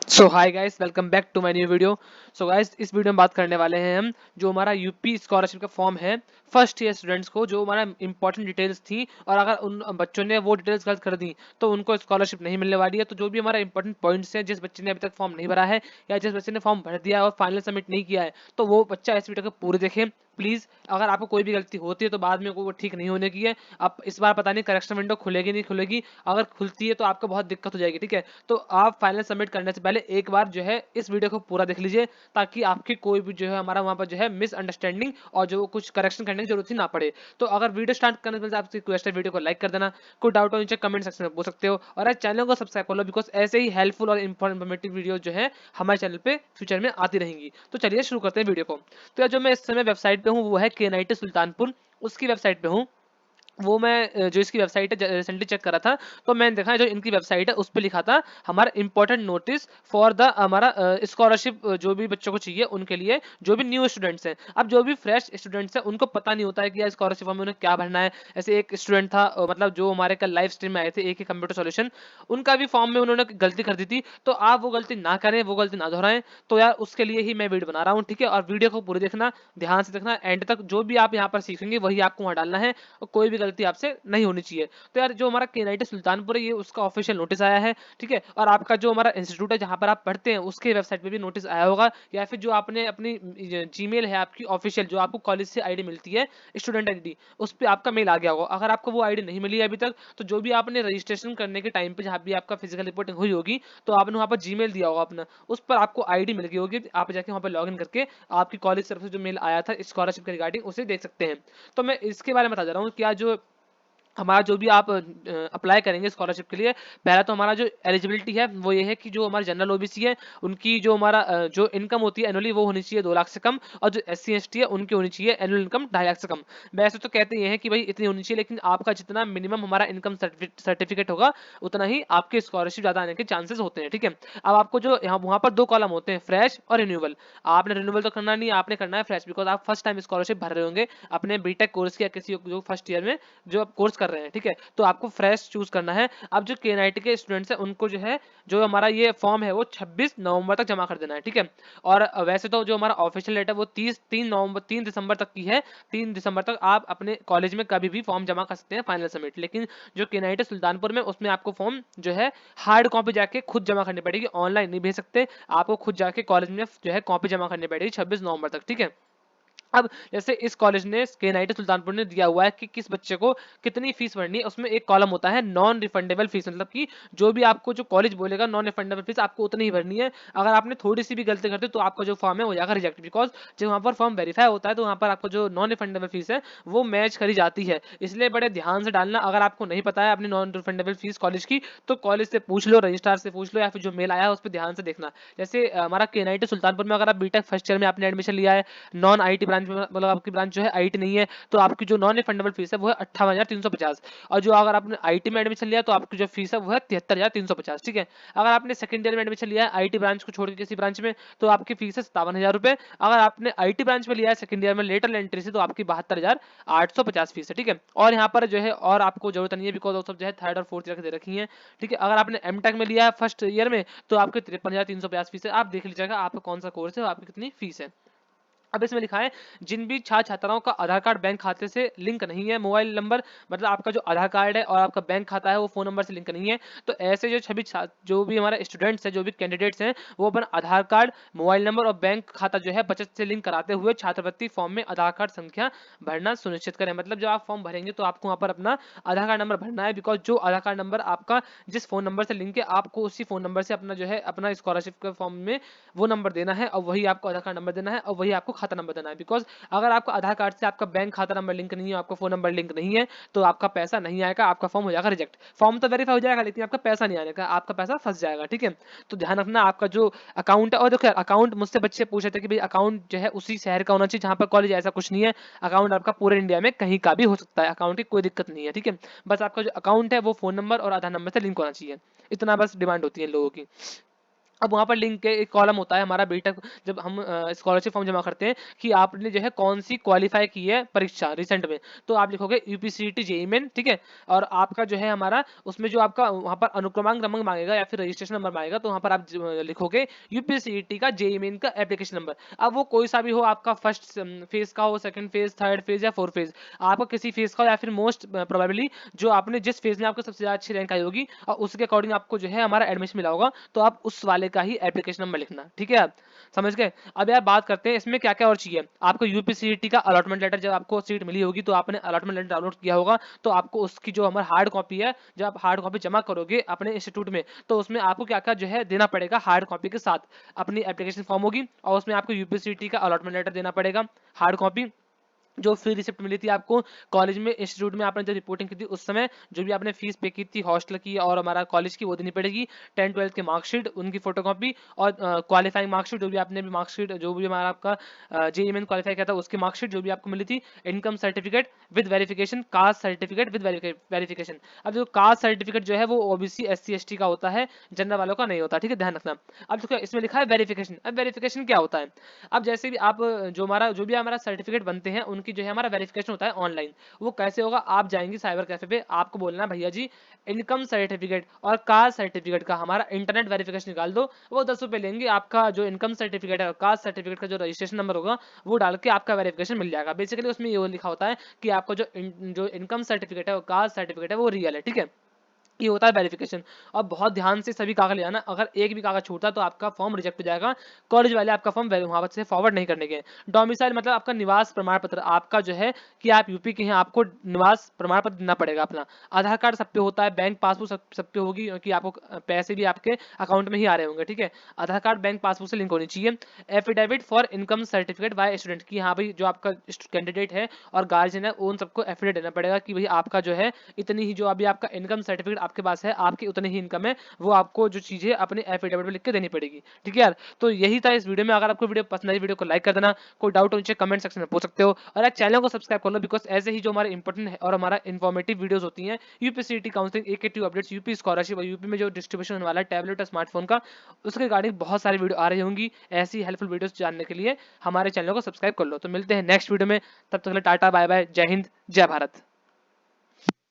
So hi guys, welcome back to my new video. So guys, इस video में बात करने वाले हैं हम जो हमारा यूपी स्कॉलरशिप का फॉर्म है फर्स्ट ईयर स्टूडेंट्स को, जो हमारा इंपॉर्टेंट डिटेल्स थी और अगर उन बच्चों ने वो डिटेल्स गलत कर दी तो उनको स्कॉलरशिप नहीं मिलने वाली है। तो जो भी हमारा इंपॉर्टेंट पॉइंट्स हैं, जिस बच्चे ने अभी तक फॉर्म नहीं भरा है या जिस बच्चे ने फॉर्म भर दिया है और फाइनल सबमिट नहीं किया है, तो वो बच्चा इस वीडियो को पूरे देखें प्लीज। अगर आपको कोई भी गलती होती है तो बाद में वो ठीक नहीं होने की है। अब इस बार पता नहीं करेक्शन विंडो खुलेगी नहीं खुलेगी, अगर खुलती है तो आपको बहुत दिक्कत हो जाएगी, ठीक है। तो आप फाइनल सबमिट करने से पहले एक बार जो है इस वीडियो को पूरा देख लीजिए, ताकि आपकी कोई भी जो है हमारा वहां पर जो है मिसअंडरस्टैंडिंग और जो कुछ करेक्शन करने की जरूरत ही ना पड़े। तो अगर वीडियो स्टार्ट करने से पहले आपसे रिक्वेस्ट है, वीडियो को लाइक कर देना। कोई डाउट हो नीचे कमेंट सेक्शन में पूछ सकते हो, और चैनल को सब्सक्राइब कर लो, बिकॉज ऐसे ही हेल्पफुल और इन्फॉर्मेटिव वीडियो जो है हमारे चैनल पे फ्यूचर में आती रहेंगी। तो चलिए शुरू करते हैं वीडियो को। तो यार, जो मैं इस समय वेबसाइट पे हूँ वो है KNIT सुल्तानपुर, उसकी वेबसाइट पे हूँ। वो मैं जो इसकी वेबसाइट है रिसेंटली चेक करा था, तो मैंने देखा जो इनकी वेबसाइट है उस पर लिखा था हमारा इंपॉर्टेंट नोटिस फॉर द हमारा स्कॉलरशिप, जो भी बच्चों को चाहिए उनके लिए, जो भी न्यू स्टूडेंट्स हैं। अब जो भी फ्रेश स्टूडेंट्स हैं उनको पता नहीं होता है कि यार स्कॉलरशिप में उन्हें क्या भरना है। ऐसे एक स्टूडेंट था, मतलब जो हमारे कल लाइव स्ट्रीम में आए थे, एक ही कंप्यूटर सॉल्यूशन, उनका भी फॉर्म में उन्होंने गलती कर दी थी। तो आप वो गलती ना करें, वो गलती ना दोहराएं। तो यार उसके लिए ही मैं वीडियो बना रहा हूँ, ठीक है। और वीडियो को पूरी देखना, ध्यान से देखना, एंड तक जो भी आप यहाँ पर सीखेंगे वही आपको वहाँ डालना है, और कोई भी गलती आपसे नहीं होनी चाहिए। तो यार जो हमारा KNIT सुल्तानपुर है, ये उसका ऑफिशियल नोटिस आया है, ठीक है। और आपका जो हमारा इंस्टीट्यूट है जहाँ पर आप पढ़ते हैं उसके वेबसाइट पे भी नोटिस आया होगा, या फिर जो आपने अपनी जीमेल है आपकी ऑफिशियल, जो आपको कॉलेज से आईडी मिलती है, स्टूडेंट आईडी, उस पर आपका मेल आ गया होगा। अगर आपको वो आईडी नहीं मिली है अभी तक, तो जो भी आपने रजिस्ट्रेशन करने के टाइम पे जहाँ भी आपका फिजिकल रिपोर्टिंग हुई होगी, तो आपने वहाँ पर जीमेल दिया होगा अपना, उस पर आपको आईडी मिल गई होगी। आप जाके वहाँ पर लॉग इन करके आपकी कॉलेज तरफ से जो मेल आया था स्कॉलरशिप के रिगार्डिंग, उसे देख सकते हैं। तो मैं इसके बारे में बता जा रहा हूँ, क्या जो हमारा जो भी आप अप्लाई करेंगे स्कॉलरशिप के लिए, पहला तो हमारा जो एलिजिबिलिटी है वो ये है कि जो हमारे जनरल ओबीसी है उनकी जो हमारा जो इनकम होती है एनुअली, वो होनी चाहिए 2 लाख से कम। और जो SC ST है उनकी होनी चाहिए एनुअल इनकम 2.5 लाख से कम। वैसे तो कहते ये हैं कि भाई इतनी होनी चाहिए, लेकिन आपका जितना मिनिमम हमारा इनकम सर्टिफिकेट होगा उतना ही आपके स्कॉलरशिप ज़्यादा आने के चांसेस होते हैं, ठीक है। अब आपको जो यहाँ वहाँ पर 2 कॉलम होते हैं, फ्रेश और रिन्यूअल। आपने रिन्यूअल तो करना नहीं, आपने करना है फ्रेश, बिकॉज आप फर्स्ट टाइम स्कॉलरशिप भर रहे होंगे अपने बीटेक कोर्स की या किसी जो फर्स्ट ईयर में जो आप कोर्स कर रहे हैं, ठीक है। तो आपको फ्रेश चूज करना है। अब जो KNIT के स्टूडेंट्स हैं उनको जो है, जो हमारा ये फॉर्म है वो 26 नवंबर तक जमा कर देना है, ठीक है। और वैसे तो जो हमारा ऑफिशियल डेट है वो 3 दिसंबर तक की है। 3 दिसंबर तक आप अपने कॉलेज में कभी भी फॉर्म जमा कर सकते हैं फाइनल सबमिट। लेकिन जो KNIT सुल्तानपुर में, उसमें आपको फॉर्म जो है हार्ड कॉपी जाके खुद जमा करनी पड़ेगी, ऑनलाइन नहीं भेज सकते। आपको खुद जाके कॉलेज में जो है कॉपी जमा करनी पड़ेगी 26 नवंबर तक, ठीक है। अब जैसे इस कॉलेज ने, KNIT सुल्तानपुर ने दिया हुआ है कि किस बच्चे को कितनी फीस भरनी है, उसमें एक कॉलम होता है नॉन रिफंडेबल फीस, मतलब कि जो भी आपको जो कॉलेज बोलेगा नॉन रिफंडेबल फीस आपको उतनी ही भरनी है। अगर आपने थोड़ी सी भी गलती करते तो आपका जो फॉर्म है वो जाकर रिजेक्ट, बिकॉज जब वहाँ पर फॉर्म वेरीफाई होता है तो वहाँ पर आपको जो नॉन रिफंडेबल फीस है वो मैच करी जाती है। इसलिए बड़े ध्यान से डालना। अगर आपको नहीं पता है अपनी नॉन रिफंडेबल फीस कॉलेज की, तो कॉलेज से पूछ लो, रजिस्ट्रार से पूछ लो, या फिर जो मेल आया है उस पर ध्यान से देखना। जैसे हमारा KNIT सुल्तानपुर में अगर आप बीटेक फर्स्ट ईयर में आपने एडमिशन लिया है, नॉन IT ब्रांच में, मतलब आपकी ब्रांच जो है IT नहीं है, तो आपकी जो नॉन रिफंडेबल फीस है वो है 58,350। और जो अगर आपने IT में एडमिशन लिया तो आपकी जो फीस है वो है 73,350, ठीक है। अगर आपने सेकंड ईयर में एडमिशन लिया है IT ब्रांच को छोड़ के किसी ब्रांच में, तो आपकी फीस है 57,000 रुपए। अगर आपने IT ब्रांच में लिया है सेकंड ईयर में लेटर एंट्री से, तो आपकी 72,850 फीस है, ठीक है। और यहाँ पर जो है और आपको जरूरत नहीं है, बिकॉज वो सब जो है थर्ड और फोर्थ ईयर के दे रखी है, ठीक है। अगर आपने M.Tech में लिया है फर्स्ट ईयर में, तो आपकी 53,350 फीस है। आप देख लीजिएगा आपका कौन सा कोर्स है और आपकी कितनी फीस है। अब इसमें लिखा है जिन भी छात्र छात्राओं का आधार कार्ड बैंक खाते से लिंक नहीं है, मोबाइल नंबर, मतलब आपका जो आधार कार्ड है और आपका बैंक खाता है वो फोन नंबर से लिंक नहीं है, तो ऐसे जो सभी जो भी हमारे स्टूडेंट्स हैं, जो भी कैंडिडेट्स हैं, वो अपना आधार कार्ड, मोबाइल नंबर और बैंक खाता जो है बचत से लिंक कराते हुए छात्रवृत्ति फॉर्म में आधार कार्ड संख्या भरना सुनिश्चित करें। मतलब जब आप फॉर्म भरेंगे तो आपको वहाँ पर अपना आधार कार्ड नंबर भरना है, बिकॉज जो आधार कार्ड नंबर आपका जिस फोन नंबर से लिंक है, आपको उसी फोन नंबर से अपना जो है अपना स्कॉलरशिप के फॉर्म में वो नंबर देना है, और वही आपको आधार कार्ड नंबर देना है, और वही आपको खाता नंबर देना है। बिकॉज अगर आपका आधार कार्ड से आपका बैंक खाता नंबर लिंक नहीं है, आपका फोन नंबर लिंक नहीं है, तो आपका पैसा नहीं आएगा, आपका फॉर्म हो जाएगा रिजेक्ट। फॉर्म तो वेरीफाई हो जाएगा लेकिन आपका पैसा नहीं आएगा, आपका पैसा फंस जाएगा, ठीक है। तो ध्यान रखना आपका जो अकाउंट है। और देखो अकाउंट मुझसे बच्चे पूछे थे कि भाई अकाउंट जो है उसी शहर का होना चाहिए जहां पर कॉलेज, ऐसा कुछ नहीं है। अकाउंट आपका पूरे इंडिया में कहीं का भी हो सकता है, अकाउंट की कोई दिक्कत नहीं है, ठीक है। बस आपका जो अकाउंट है वो फोन नंबर और आधार नंबर से लिंक होना चाहिए, इतना बस डिमांड होती है लोगों की। अब वहाँ पर लिंक के एक कॉलम होता है हमारा बीटेक, जब हम स्कॉलरशिप फॉर्म जमा करते हैं कि आपने जो है कौन सी क्वालिफाई की है परीक्षा रिसेंट में, तो आप लिखोगे यूपीसीईटी जेईई मेन, ठीक है। और आपका जो है हमारा उसमें जो आपका वहाँ पर अनुक्रमांक नंबर मांगेगा या फिर रजिस्ट्रेशन नंबर मांगेगा, तो वहाँ पर आप लिखोगे यूपीसीईटी का जेईई मेन का एप्लीकेशन नंबर। अब वो कोई सा भी हो, आपका फर्स्ट फेज का हो, सेकंड फेज, थर्ड फेज या फोर्थ फेज, आपका किसी फेज का हो, या फिर मोस्ट प्रोबेबली जो आपने जिस फेज में आपको सबसे ज्यादा अच्छी रैंक आई होगी और उसके अकॉर्डिंग आपको जो है हमारा एडमिशन मिला होगा, तो आप उस वाले का ही एप्लीकेशन नंबर लिखना, ठीक है। आप समझ गए। अब यार बात करते हैं इसमें क्या क्या और चाहिए। आपको यूपीसीईटी का अलॉटमेंट लेटर, जब आपको सीट मिली होगी तो आपने अलॉटमेंट लेटर डाउनलोड किया होगा, तो आपको उसकी जो हमारा हार्ड कॉपी है, जब आप हार्ड कॉपी जमा करोगे अपने इंस्टीट्यूट में, तो उसमें आपको क्या क्या जो है देना पड़ेगा हार्ड कॉपी के साथ। अपनी एप्लीकेशन फॉर्म होगी और उसमें आपको यूपीसीईटी का अलॉटमेंट लेटर देना पड़ेगा, हार्ड कॉपी, जो फ्री रिसिप्ट मिली थी आपको कॉलेज में, इंस्टीट्यूट में आपने जब रिपोर्टिंग की थी उस समय, जो भी आपने फीस पे की थी हॉस्टल की और हमारा कॉलेज की, वो देनी पड़ेगी। 10th-12th के मार्कशीट उनकी फोटोकॉपी, और क्वालिफाइंग मार्कशीट, जो भी आपने भी मार्कशीट, जो भी हमारा आपका जेईई मेन क्वालिफाई किया था उसकी मार्कशीट जो भी आपको मिली थी, income certificate with verification, caste certificate with verification. अब जो कास्ट सर्टिफिकेट जो है वो ओबीसी एससी एसटी का होता है, जनरल वालों का नहीं होता, ठीक है, ध्यान रखना। अब देखो इसमें लिखा है वेरिफिकेशन। अब वेरिफिकेशन क्या होता है? अब जैसे भी आप जो भी हमारा सर्टिफिकेट बनते हैं उनकी जो है हमारा वेरिफिकेशन होता है ऑनलाइन। वो कैसे होगा? आप जाएंगे साइबर कैफे पे, आपको बोलना है भैया जी इनकम सर्टिफिकेट और कास्ट सर्टिफिकेट का हमारा इंटरनेट वेरिफिकेशन निकाल दो। वो 10 रुपये लेंगे। आपका जो इनकम सर्टिफिकेट है और कास्ट सर्टिफिकेट का जो रजिस्ट्रेशन नंबर होगा वो डाल के आपका वेरिफिकेशन मिल जाएगा। बेसिकली उसमें ये लिखा होता है कि आपको जो इनकम सर्टिफिकेट है और कास्ट सर्टिफिकेट है वो रियल है, ठीक है। ये होता है वेरिफिकेशन। और बहुत ध्यान से सभी कागज ले आना, अगर एक भी कागज छूटा तो आपका फॉर्म रिजेक्ट हो जाएगा। कॉलेज वाले आपका फॉर्म वहां से फॉरवर्ड नहीं करने के। डोमिसाइल मतलब आपका निवास प्रमाण पत्र, आपका जो है कि आप यूपी के हैं, आपको निवास प्रमाण पत्र देना पड़ेगा अपना। आधार कार्ड सब पे होता है, बैंक पासबुक सब पे होगी, क्योंकि आपको पैसे भी आपके अकाउंट में ही आ रहे होंगे, ठीक है। आधार कार्ड बैंक पासबुक से लिंक होनी चाहिए। Affidavit for income certificate bye student, की हाँ भाई जो आपका कैंडिडेट है और गार्जियन है उन सबको एफिडेविट देना पड़ेगा कि भाई आपका जो है इतनी ही, जो अभी आपका इनकम सर्टिफिकेट आपके पास है, आपकी उतनी ही इनकम है, वो आपको जो चीजें अपने एफिडेविट में लिख के देनी पड़ेगी, ठीक है यार। तो यही था इस वीडियो में। अगर आपको वीडियो पसंद आई, वीडियो को लाइक कर देना। कोई डाउट हो नीचे कमेंट सेक्शन में पूछ सकते हो, और एक चैनल को सब्सक्राइब कर लो, बिकॉज ऐसे ही जो हमारे इंपॉर्टेंट है और हमारा इन्फॉर्मेटिव वीडियोस होती हैं, UPCT counselling, AKT updates, UP scholarship और यूपी में जो डिस्ट्रीब्यूशन होने वाला है टैबलेट और स्मार्टफोन का, उसके रिगार्डिंग बहुत सारी वीडियो आ रही होंगी। ऐसी हेल्पफुल वीडियोस जानने के लिए हमारे चैनल को सब्सक्राइब कर लो। तो मिलते हैं नेक्स्ट वीडियो में, तब तक के लिए टाटा बाय बाय, जय हिंद जय भारत।